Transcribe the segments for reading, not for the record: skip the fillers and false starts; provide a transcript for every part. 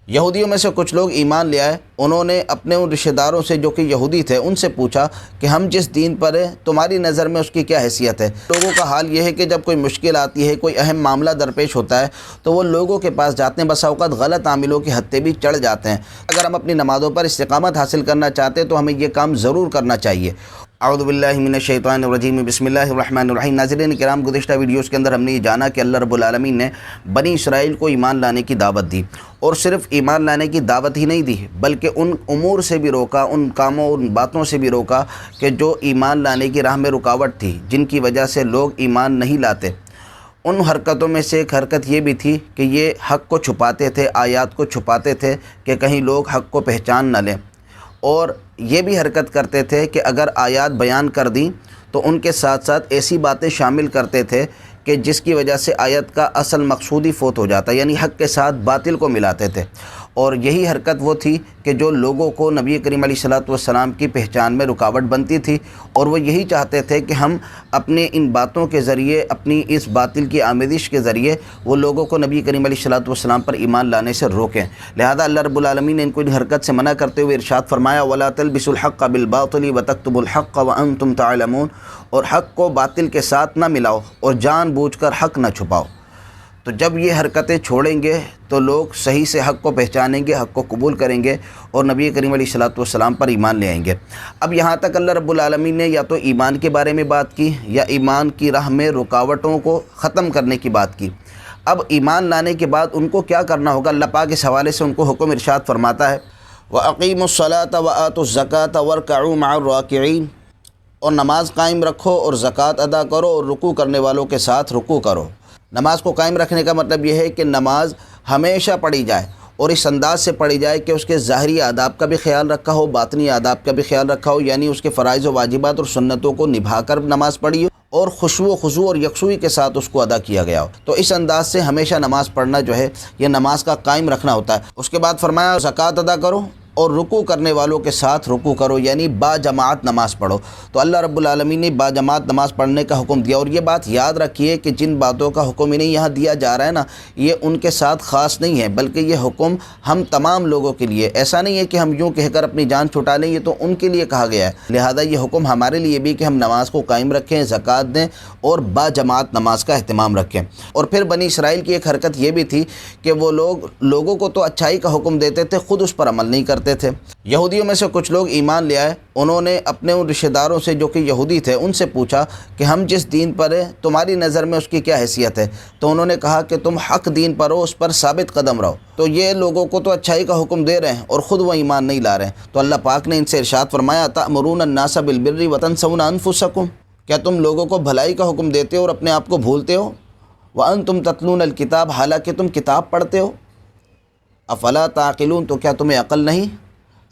یہودیوں میں سے کچھ لوگ ایمان لے آئے، انہوں نے اپنے ان رشتہ داروں سے جو کہ یہودی تھے ان سے پوچھا کہ ہم جس دین پر ہیں تمہاری نظر میں اس کی کیا حیثیت ہے۔ لوگوں کا حال یہ ہے کہ جب کوئی مشکل آتی ہے، کوئی اہم معاملہ درپیش ہوتا ہے تو وہ لوگوں کے پاس جاتے ہیں، بسا اوقات غلط عاملوں کے ہتھے بھی چڑھ جاتے ہیں۔ اگر ہم اپنی نمازوں پر استقامت حاصل کرنا چاہتے ہیں تو ہمیں یہ کام ضرور کرنا چاہیے۔ اعوذ باللہ من الشیطان الرجیم، بسم اللہ الرحمن الرحیم۔ ناظرین کرام، گزشتہ ویڈیوز کے اندر ہم نے یہ جانا کہ اللہ رب العالمین نے بنی اسرائیل کو ایمان لانے کی دعوت دی، اور صرف ایمان لانے کی دعوت ہی نہیں دی بلکہ ان امور سے بھی روکا، ان کاموں ان باتوں سے بھی روکا کہ جو ایمان لانے کی راہ میں رکاوٹ تھی، جن کی وجہ سے لوگ ایمان نہیں لاتے۔ ان حرکتوں میں سے ایک حرکت یہ بھی تھی کہ یہ حق کو چھپاتے تھے، آیات کو چھپاتے تھے کہ کہیں لوگ حق کو پہچان نہ لیں، اور یہ بھی حرکت کرتے تھے کہ اگر آیات بیان کر دیں تو ان کے ساتھ ساتھ ایسی باتیں شامل کرتے تھے کہ جس کی وجہ سے آیت کا اصل مقصود ہی فوت ہو جاتا، یعنی حق کے ساتھ باطل کو ملاتے تھے۔ اور یہی حرکت وہ تھی کہ جو لوگوں کو نبی کریم علیہ السلام کی پہچان میں رکاوٹ بنتی تھی، اور وہ یہی چاہتے تھے کہ ہم اپنے ان باتوں کے ذریعے، اپنی اس باطل کی آمیزش کے ذریعے وہ لوگوں کو نبی کریم علیہ السلام پر ایمان لانے سے روکیں۔ لہذا اللہ رب العالمین نے ان کو ان حرکت سے منع کرتے ہوئے ارشاد فرمایا وَلَا تَلْبِسُوا الْحَقَّ بِالْبَاطِلِ وَتَكْتُمُوا الْحَقَّ وَأَنْتُمْ تَعْلَمُونَ، اور حق کو باطل کے ساتھ نہ ملاؤ اور جان بوجھ کر حق نہ چھپاؤ۔ تو جب یہ حرکتیں چھوڑیں گے تو لوگ صحیح سے حق کو پہچانیں گے، حق کو قبول کریں گے اور نبی کریم علیہ السلام پر ایمان لے آئیں گے۔ اب یہاں تک اللہ رب العالمین نے یا تو ایمان کے بارے میں بات کی یا ایمان کی راہ میں رکاوٹوں کو ختم کرنے کی بات کی۔ اب ایمان لانے کے بعد ان کو کیا کرنا ہوگا، اللہ پاک اس حوالے سے ان کو حکم ارشاد فرماتا ہے وَأَقِيمُوا الصَّلَاةَ وَآتُوا الزَّكَاةَ وَارْكَعُوا مَعَ الرَّاكِعِينَ، اور نماز قائم رکھو اور زکوٰۃ ادا کرو اور رکوع کرنے والوں کے ساتھ رکوع کرو۔ نماز کو قائم رکھنے کا مطلب یہ ہے کہ نماز ہمیشہ پڑھی جائے، اور اس انداز سے پڑھی جائے کہ اس کے ظاہری آداب کا بھی خیال رکھا ہو، باطنی آداب کا بھی خیال رکھا ہو، یعنی اس کے فرائض و واجبات اور سنتوں کو نبھا کر نماز پڑھی ہو اور خشوع و خضوع اور یکسوئی کے ساتھ اس کو ادا کیا گیا ہو۔ تو اس انداز سے ہمیشہ نماز پڑھنا جو ہے یہ نماز کا قائم رکھنا ہوتا ہے۔ اس کے بعد فرمایا زکوٰۃ ادا کرو اور رکوع کرنے والوں کے ساتھ رکوع کرو، یعنی با جماعت نماز پڑھو۔ تو اللہ رب العالمین نے با جماعت نماز پڑھنے کا حکم دیا، اور یہ بات یاد رکھیے کہ جن باتوں کا حکم انہیں یہاں دیا جا رہا ہے نا، یہ ان کے ساتھ خاص نہیں ہے بلکہ یہ حکم ہم تمام لوگوں کے لیے، ایسا نہیں ہے کہ ہم یوں کہہ کر اپنی جان چھٹا لیں، یہ تو ان کے لیے کہا گیا ہے۔ لہذا یہ حکم ہمارے لیے بھی کہ ہم نماز کو قائم رکھیں، زکوٰۃ دیں اور با جماعت نماز کا اہتمام رکھیں۔ اور پھر بنی اسرائیل کی ایک حرکت یہ بھی تھی کہ وہ لوگوں کو تو اچھائی کا حکم دیتے تھے، خود اس پر عمل نہیں کرتے تھے۔ یہودیوں میں سے کچھ لوگ ایمان لے آئے، انہوں نے اپنے ان رشتہ داروں سے جو کہ یہودی تھے ان سے پوچھا کہ ہم جس دین پر ہیں تمہاری نظر میں اس کی کیا حیثیت ہے؟ تو انہوں نے کہا کہ تم حق دین پر ہو، اس پر ثابت قدم رہو۔ تو یہ لوگوں کو تو اچھائی کا حکم دے رہے ہیں اور خود وہ ایمان نہیں لا رہے ہیں۔ تو اللہ پاک نے ان سے ارشاد فرمایا تأمرون الناس بالبر وتنسون انفسکم، کیا تم لوگوں کو بھلائی کا حکم دیتے ہو اور اپنے آپ کو بھولتے ہو؟ وانتم تتلون الکتاب، حالانکہ تم کتاب پڑھتے ہو۔ افلا تعقلون، تو کیا تمہیں عقل نہیں؟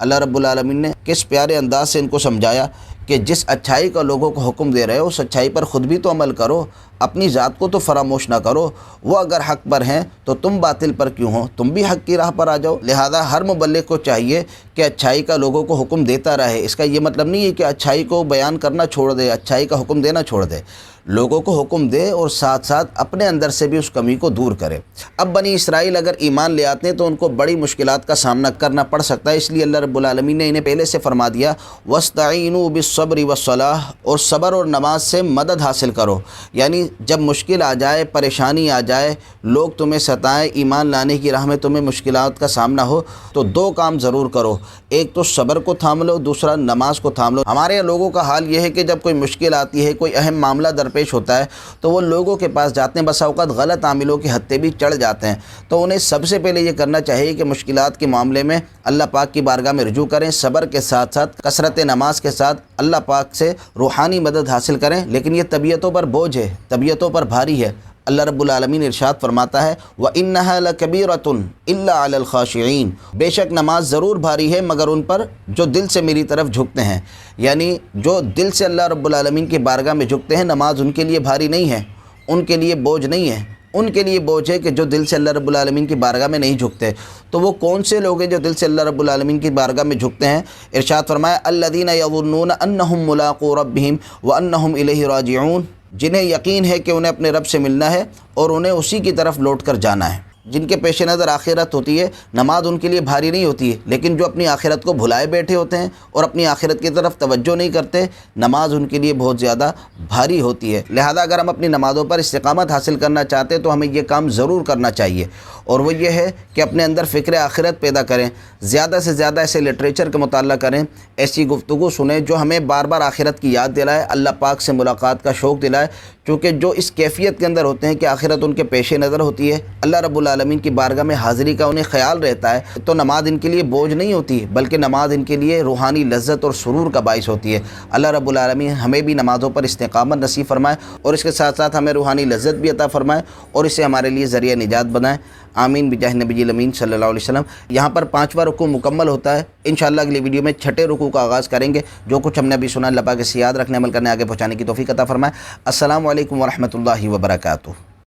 اللہ رب العالمین نے کس پیارے انداز سے ان کو سمجھایا کہ جس اچھائی کا لوگوں کو حکم دے رہے ہو اس اچھائی پر خود بھی تو عمل کرو، اپنی ذات کو تو فراموش نہ کرو۔ وہ اگر حق پر ہیں تو تم باطل پر کیوں ہو؟ تم بھی حق کی راہ پر آ جاؤ۔ لہذا ہر مبلغ کو چاہیے کہ اچھائی کا لوگوں کو حکم دیتا رہے۔ اس کا یہ مطلب نہیں ہے کہ اچھائی کو بیان کرنا چھوڑ دے، اچھائی کا حکم دینا چھوڑ دے، لوگوں کو حکم دے اور ساتھ ساتھ اپنے اندر سے بھی اس کمی کو دور کرے۔ اب بنی اسرائیل اگر ایمان لے آتے ہیں تو ان کو بڑی مشکلات کا سامنا کرنا پڑ سکتا ہے، اس لیے اللہ رب العالمین نے انہیں پہلے سے فرما دیا وَاسْتَعِینُوا بِالصَّبْرِ وَالصَّلَاةِ، اور صبر اور نماز سے مدد حاصل کرو۔ یعنی جب مشکل آ جائے، پریشانی آ جائے، لوگ تمہیں ستائیں، ایمان لانے کی راہ میں تمہیں مشکلات کا سامنا ہو، تو دو کام ضرور کرو، ایک تو صبر کو تھام لو، دوسرا نماز کو تھام لو۔ ہمارے لوگوں کا حال یہ ہے کہ جب کوئی مشکل آتی ہے، کوئی اہم معاملہ درپیش ہوتا ہے تو وہ لوگوں کے پاس جاتے ہیں، بسا اوقات غلط عاملوں کے ہتھے بھی چڑھ جاتے ہیں۔ تو انہیں سب سے پہلے یہ کرنا چاہیے کہ مشکلات کے معاملے میں اللہ پاک کی بارگاہ میں رجوع کریں، صبر کے ساتھ ساتھ کثرت نماز کے ساتھ اللہ پاک سے روحانی مدد حاصل کریں۔ لیکن یہ طبیعتوں پر بوجھ ہے، طبیعتوں پر بھاری ہے۔ اللہ رب العالمین ارشاد فرماتا ہے وَإِنَّهَا لَكَبِيرَةٌ إِلَّا عَلَى الْخَاشِعِينَ، بے شک نماز ضرور بھاری ہے مگر ان پر جو دل سے میری طرف جھکتے ہیں، یعنی جو دل سے اللہ رب العالمین کی بارگاہ میں جھکتے ہیں، نماز ان کے لیے بھاری نہیں ہے، ان کے لیے بوجھ نہیں ہے۔ ان کے لیے بوجھ ہے کہ جو دل سے اللہ رب العالمین کی بارگاہ میں نہیں جھکتے۔ تو وہ کون سے لوگ ہیں جو دل سے اللہ رب العالمین کی بارگاہ میں جھکتے ہیں؟ ارشاد فرمایا الذین یظنون انہم ملاقو ربہم وانہم الیہ راجعون، جنہیں یقین ہے کہ انہیں اپنے رب سے ملنا ہے اور انہیں اسی کی طرف لوٹ کر جانا ہے۔ جن کے پیش نظر آخرت ہوتی ہے نماز ان کے لیے بھاری نہیں ہوتی ہے، لیکن جو اپنی آخرت کو بھلائے بیٹھے ہوتے ہیں اور اپنی آخرت کی طرف توجہ نہیں کرتے، نماز ان کے لیے بہت زیادہ بھاری ہوتی ہے۔ لہذا اگر ہم اپنی نمازوں پر استقامت حاصل کرنا چاہتے ہیں تو ہمیں یہ کام ضرور کرنا چاہیے، اور وہ یہ ہے کہ اپنے اندر فکر آخرت پیدا کریں، زیادہ سے زیادہ ایسے لٹریچر کا مطالعہ کریں، ایسی گفتگو سنیں جو ہمیں بار بار آخرت کی یاد دلائے، اللہ پاک سے ملاقات کا شوق دلائے، چونکہ جو اس کیفیت کے اندر ہوتے ہیں کہ آخرت ان کے پیش نظر ہوتی ہے، اللہ رب العالمین کی بارگاہ میں حاضری کا انہیں خیال رہتا ہے، تو نماز ان کے لیے بوجھ نہیں ہوتی، بلکہ نماز ان کے لیے روحانی لذت اور سرور کا باعث ہوتی ہے۔ اللہ رب العالمین ہمیں بھی نمازوں پر استقامت نصیب فرمائے، اور اس کے ساتھ ساتھ ہمیں روحانی لذت بھی عطا فرمائے، اور اسے ہمارے لیے ذریعہ نجات بنائے۔ آمین بجاہ نبی الامین صلی اللہ علیہ وسلم۔ یہاں پر 5واں رکوع مکمل ہوتا ہے، انشاءاللہ اگلی ویڈیو میں 6 رکوع کا آغاز کریں گے۔ جو کچھ ہم نے ابھی سنا، اللہ پاک اسے یاد رکھنے، عمل کرنے، آگے پہنچانے کی توفیق عطا فرمائے۔ السلام علیکم ورحمۃ اللہ وبرکاتہ۔